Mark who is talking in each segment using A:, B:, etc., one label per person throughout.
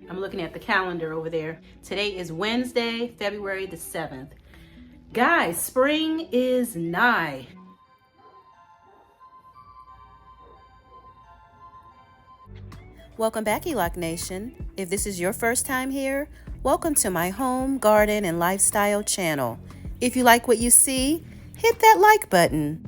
A: I'm looking at the calendar over there. Today is Wednesday, February the 7th. Guys, spring is nigh. Welcome back, ELOC Nation. If this is your first time here, welcome to my home, garden, and lifestyle channel. If you like what you see, hit that like button.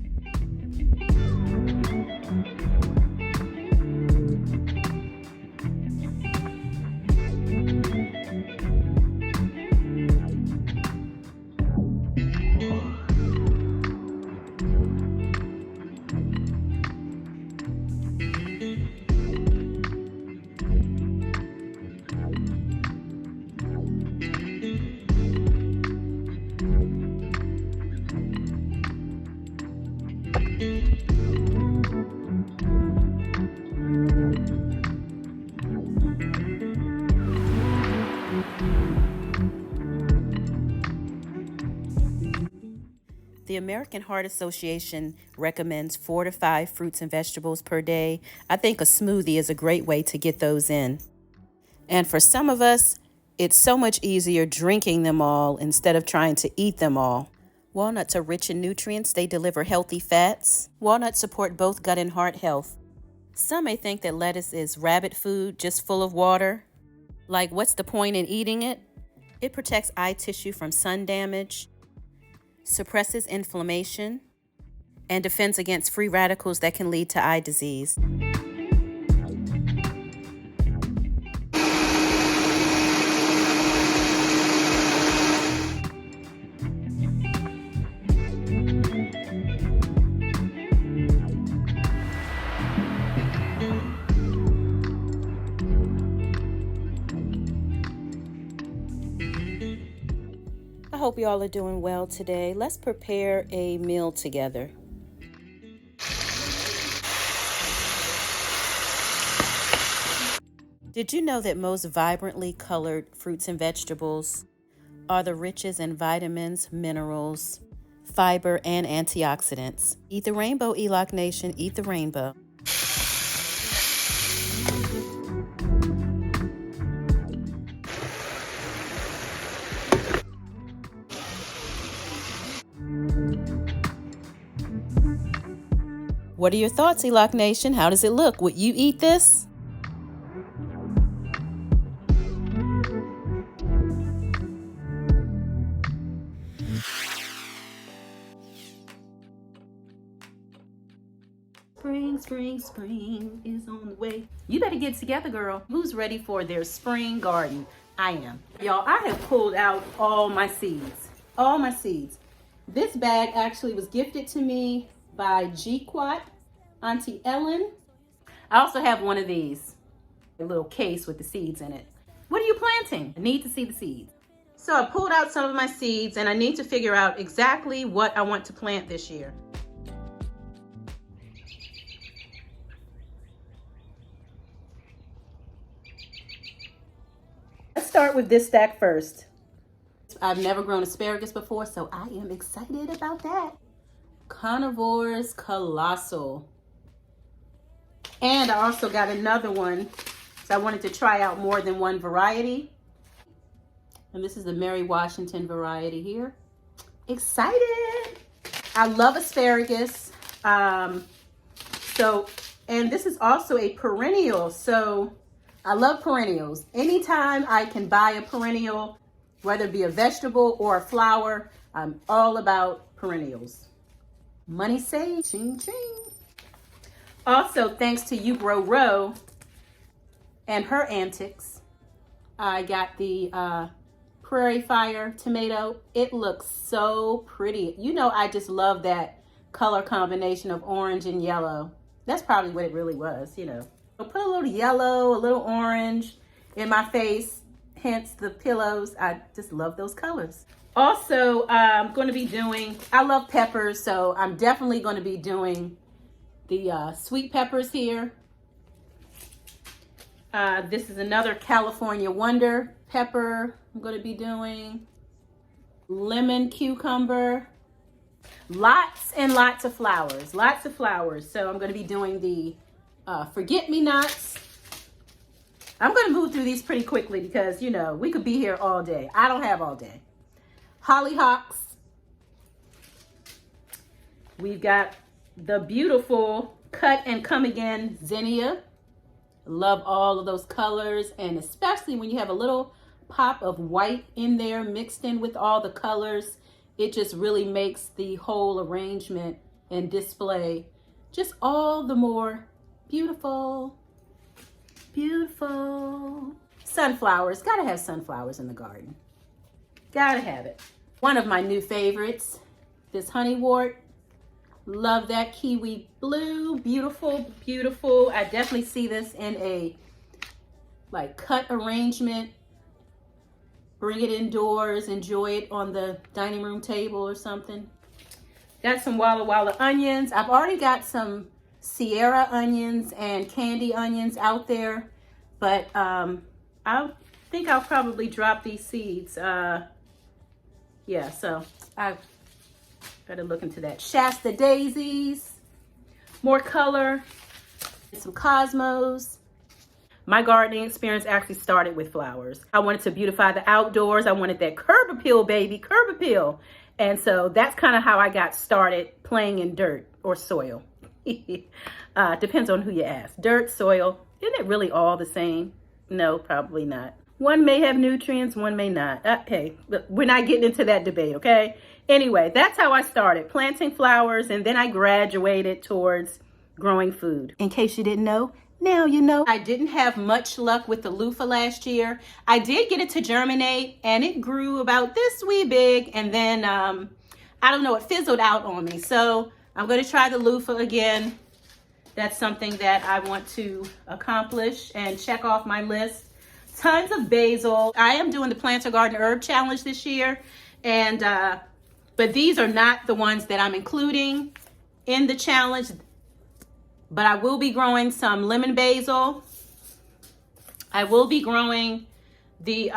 A: The American Heart Association recommends 4 to 5 fruits and vegetables per day. I think a smoothie is a great way to get those in. And for some of us, it's so much easier drinking them all instead of trying to eat them all. Walnuts are rich in nutrients. They deliver healthy fats. Walnuts support both gut and heart health. Some may think that lettuce is rabbit food, just full of water. Like, what's the point in eating it? It protects eye tissue from sun damage, suppresses inflammation, and defends against free radicals that can lead to eye disease. I hope you all are doing well today. Let's prepare a meal together. Did you know that most vibrantly colored fruits and vegetables are the richest in vitamins, minerals, fiber, and antioxidants? Eat the rainbow, ELOC Nation. Eat the rainbow. What are your thoughts, ELOC Nation? How does it look? Would you eat this? Spring, spring, spring is on the way. You better get together, girl. Who's ready for their spring garden? I am. Y'all, I have pulled out all my seeds. All my seeds. This bag actually was gifted to me by G-Quat, Auntie Ellen. I also have one of these, a little case with the seeds in it. What are you planting? I need to see the seeds. So I pulled out some of my seeds and I need to figure out exactly what I want to plant this year. Let's start with this stack first. I've never grown asparagus before, so I am excited about that. Carnivores Colossal. And I also got another one, so I wanted to try out more than one variety. And this is the Mary Washington variety here. Excited! I love asparagus. And this is also a perennial, so I love perennials. Anytime I can buy a perennial, whether it be a vegetable or a flower, I'm all about perennials. Money saved, ching ching. Also, thanks to You Grow Row and her antics, I got the Prairie Fire tomato. It looks so pretty. You know, I just love that color combination of orange and yellow. That's probably what it really was, you know. So put a little yellow, a little orange in my face, hence the pillows. I just love those colors. Also, I'm going to be doing, I love peppers, so I'm definitely going to be doing the sweet peppers here. This is another California Wonder pepper I'm going to be doing. Lemon cucumber. Lots and lots of flowers. Lots of flowers. So I'm going to be doing the forget-me-nots. I'm going to move through these pretty quickly because, you know, we could be here all day. I don't have all day. Hollyhocks. We've got the beautiful Cut and Come Again zinnia. Love all of those colors, and especially when you have a little pop of white in there mixed in with all the colors, it just really makes the whole arrangement and display just all the more beautiful. Beautiful. Sunflowers. Gotta have sunflowers in the garden. Gotta have it. One of my new favorites, this honeywort. Love that kiwi blue. Beautiful, beautiful. I definitely see this in a like cut arrangement. Bring it indoors, enjoy it on the dining room table or something. Got some Walla Walla onions. I've already got some Sierra onions and candy onions out there, but I think I'll probably drop these seeds. Yeah, so I better look into that. Shasta daisies, more color, some cosmos. My gardening experience actually started with flowers. I wanted to beautify the outdoors. I wanted that curb appeal, baby, curb appeal. And so that's kind of how I got started playing in dirt or soil. Depends on who you ask. Dirt, soil, isn't it really all the same? No, probably not. One may have nutrients, one may not. Hey, we're not getting into that debate, okay? Anyway, that's how I started, planting flowers, and then I graduated towards growing food. In case you didn't know, now you know. I didn't have much luck with the loofah last year. I did get it to germinate, and it grew about this wee big, and then, I don't know, it fizzled out on me. So I'm going to try the loofah again. That's something that I want to accomplish and check off my list. Tons of basil. I am doing the Plant a Garden Herb Challenge this year, and but these are not the ones that I'm including in the challenge. But I will be growing some lemon basil. I will be growing the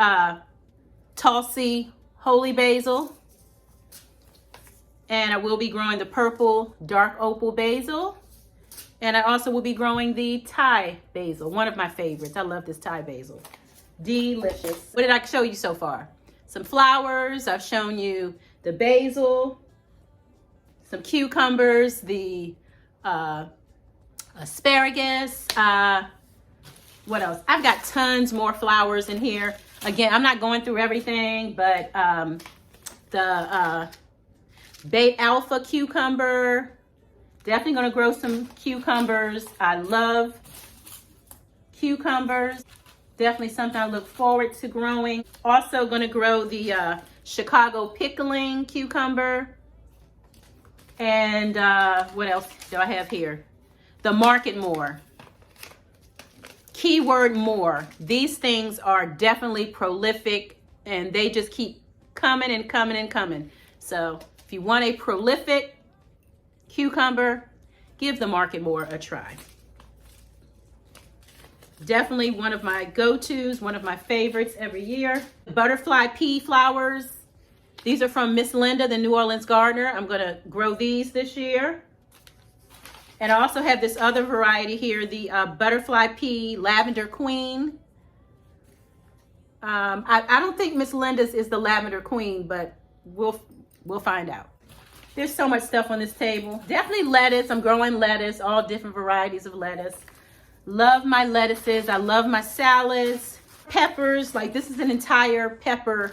A: Tulsi holy basil, and I will be growing the purple dark opal basil. And I also will be growing the Thai basil, one of my favorites. I love this Thai basil. Delicious. What did I show you so far? Some flowers. I've shown you the basil, some cucumbers, the asparagus. What else? I've got tons more flowers in here. Again, I'm not going through everything, but the Bait Alpha cucumber. Definitely going to grow some cucumbers. I love cucumbers. Definitely something I look forward to growing. Also going to grow the Chicago pickling cucumber. And what else do I have here? The Market More. Keyword more. These things are definitely prolific, and they just keep coming and coming and coming. So if you want a prolific cucumber, give the Market More a try. Definitely one of my go-tos, one of my favorites every year. Butterfly pea flowers. These are from Miss Linda, the New Orleans gardener. I'm going to grow these this year. And I also have this other variety here, the Butterfly Pea Lavender Queen. I don't think Miss Linda's is the Lavender Queen, but we'll find out. There's so much stuff on this table. Definitely lettuce. I'm growing lettuce, all different varieties of lettuce. Love my lettuces. I love my salads. Peppers, like this is an entire pepper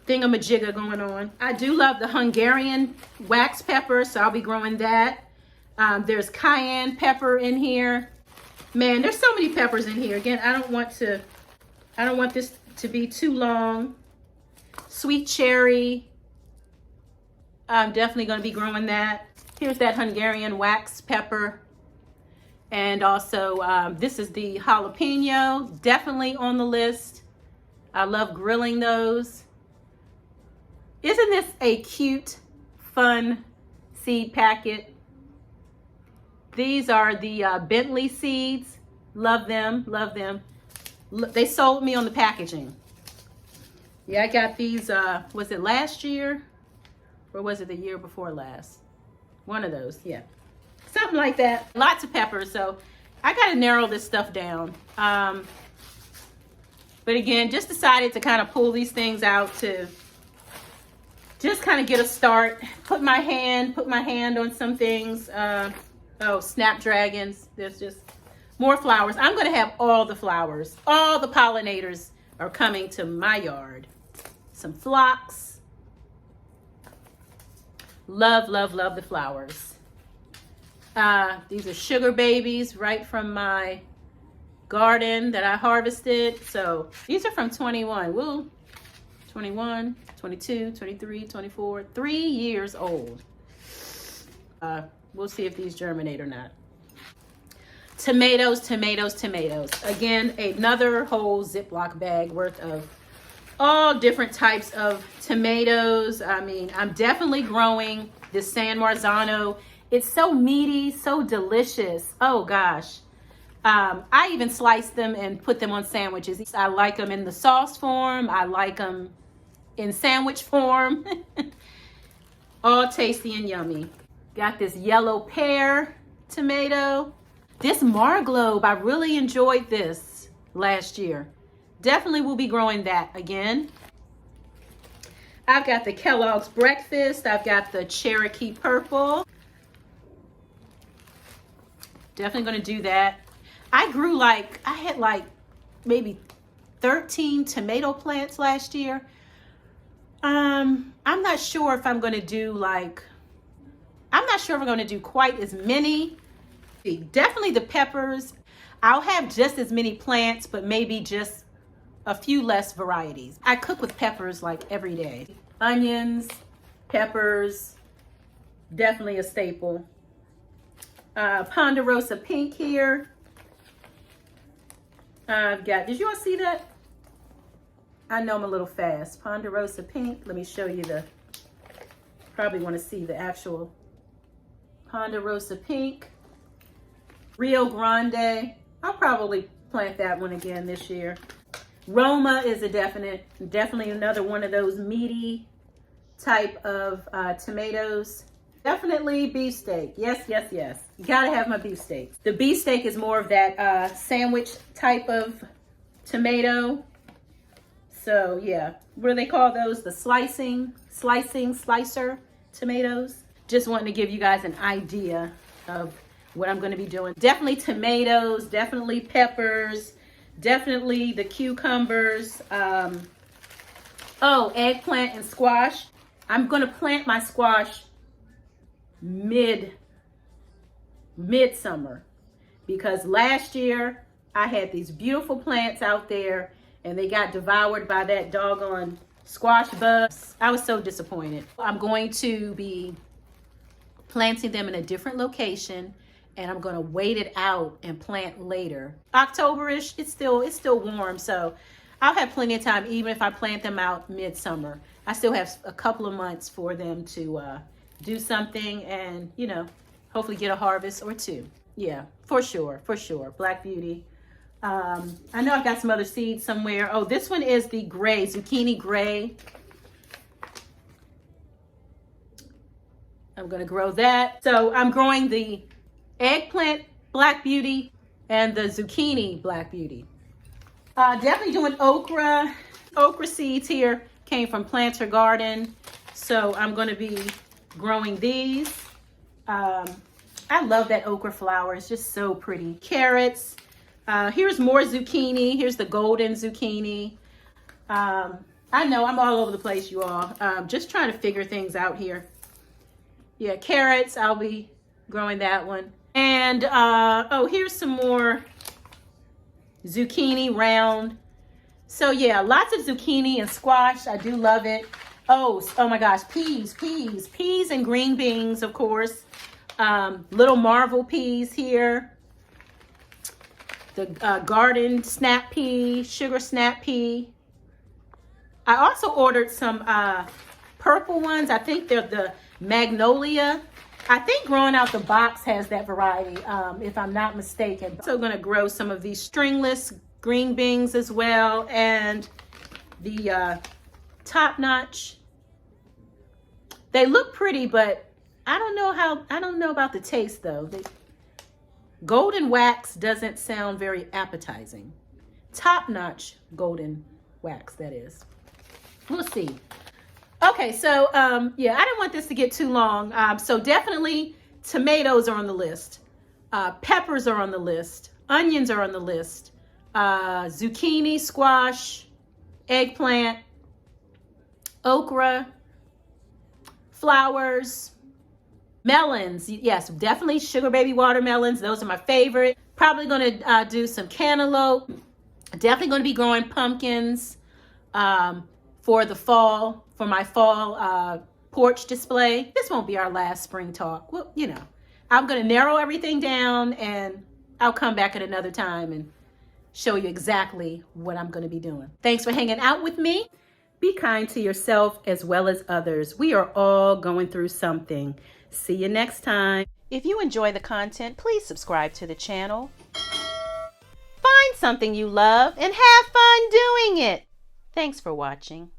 A: thingamajigga going on. I do love the Hungarian wax pepper, so I'll be growing that. There's cayenne pepper in here. Man, there's so many peppers in here. Again, I don't want this to be too long. Sweet cherry. I'm definitely going to be growing that. Here's that Hungarian wax pepper. And also, this is the jalapeno, definitely on the list. I love grilling those. Isn't this a cute, fun seed packet? These are the Bentley seeds. Love them, love them. They sold me on the packaging. Yeah, I got these, was it last year? Or was it the year before last? One of those, yeah. Something like that. Lots of peppers, so I got to narrow this stuff down. But again, just decided to kind of pull these things out to just kind of get a start. Put my hand on some things. Oh, snapdragons. There's just more flowers. I'm going to have all the flowers. All the pollinators are coming to my yard. Some phlox. Love, love, love the flowers. These are sugar babies right from my garden that I harvested. So these are from 21. Woo. 21, 22, 23, 24, 3 years old. We'll see if these germinate or not. Tomatoes, tomatoes, tomatoes. Again, another whole Ziploc bag worth of all different types of tomatoes. I mean, I'm definitely growing this San Marzano. It's so meaty, so delicious. Oh gosh. I even slice them and put them on sandwiches. I like them in the sauce form. I like them in sandwich form. All tasty and yummy. Got this yellow pear tomato. This Marglobe, I really enjoyed this last year. Definitely will be growing that again. I've got the Kellogg's Breakfast. I've got the Cherokee Purple. Definitely gonna do that. I had like maybe 13 tomato plants last year. I'm not sure if I'm gonna do quite as many. Definitely the peppers. I'll have just as many plants, but maybe just a few less varieties. I cook with peppers like every day. Onions, peppers, definitely a staple. Ponderosa Pink here. I've got, did you all see that? I know I'm a little fast. Ponderosa Pink. Let me show you probably want to see the actual Ponderosa Pink. Rio Grande. I'll probably plant that one again this year. Roma is a definitely another one of those meaty type of tomatoes. Definitely beefsteak. Yes, yes, yes. You gotta have my beefsteak. The beefsteak is more of that sandwich type of tomato. So yeah, what do they call those? The slicer tomatoes. Just wanting to give you guys an idea of what I'm going to be doing. Definitely tomatoes, definitely peppers, definitely the cucumbers. Oh, eggplant and squash. I'm going to plant my squash midsummer because last year I had these beautiful plants out there and they got devoured by that doggone squash bug. I was so disappointed. I'm going to be planting them in a different location and I'm going to wait it out and plant later. October-ish, it's still warm, so I'll have plenty of time even if I plant them out midsummer. I still have a couple of months for them to do something and, you know, hopefully get a harvest or two. Yeah, for sure, for sure. Black Beauty. I know I've got some other seeds somewhere. Oh, this one is the gray, zucchini gray. I'm going to grow that. So I'm growing the eggplant Black Beauty and the zucchini Black Beauty. Definitely doing okra. Okra seeds here came from Planter Garden. So I'm going to be growing these. I love that okra flower. It's just so pretty. Carrots. Here's more zucchini. Here's the golden zucchini. I know I'm all over the place, you all. Just trying to figure things out here. Yeah, carrots. I'll be growing that one. And, oh, here's some more zucchini round. So, yeah, lots of zucchini and squash. I do love it. Oh my gosh, peas and green beans, of course. Little Marvel peas here. The garden snap pea, sugar snap pea. I also ordered some purple ones. I think they're the Magnolia. I think Growing Out the Box has that variety, if I'm not mistaken. So I'm going to grow some of these stringless green beans as well, and the Top Notch. They look pretty, but I don't know about the taste though. Golden wax doesn't sound very appetizing. Top-notch golden wax, that is. We'll see. Okay, so yeah, I didn't want this to get too long. So definitely tomatoes are on the list. Peppers are on the list. Onions are on the list. Zucchini, squash, eggplant, okra, flowers, melons. Yes, definitely sugar baby watermelons. Those are my favorite. Probably going to do some cantaloupe. Definitely going to be growing pumpkins for the fall, for my fall porch display. This won't be our last spring talk. Well, you know, I'm going to narrow everything down and I'll come back at another time and show you exactly what I'm going to be doing. Thanks for hanging out with me. Be kind to yourself as well as others. We are all going through something. See you next time. If you enjoy the content, please subscribe to the channel. Find something you love and have fun doing it. Thanks for watching.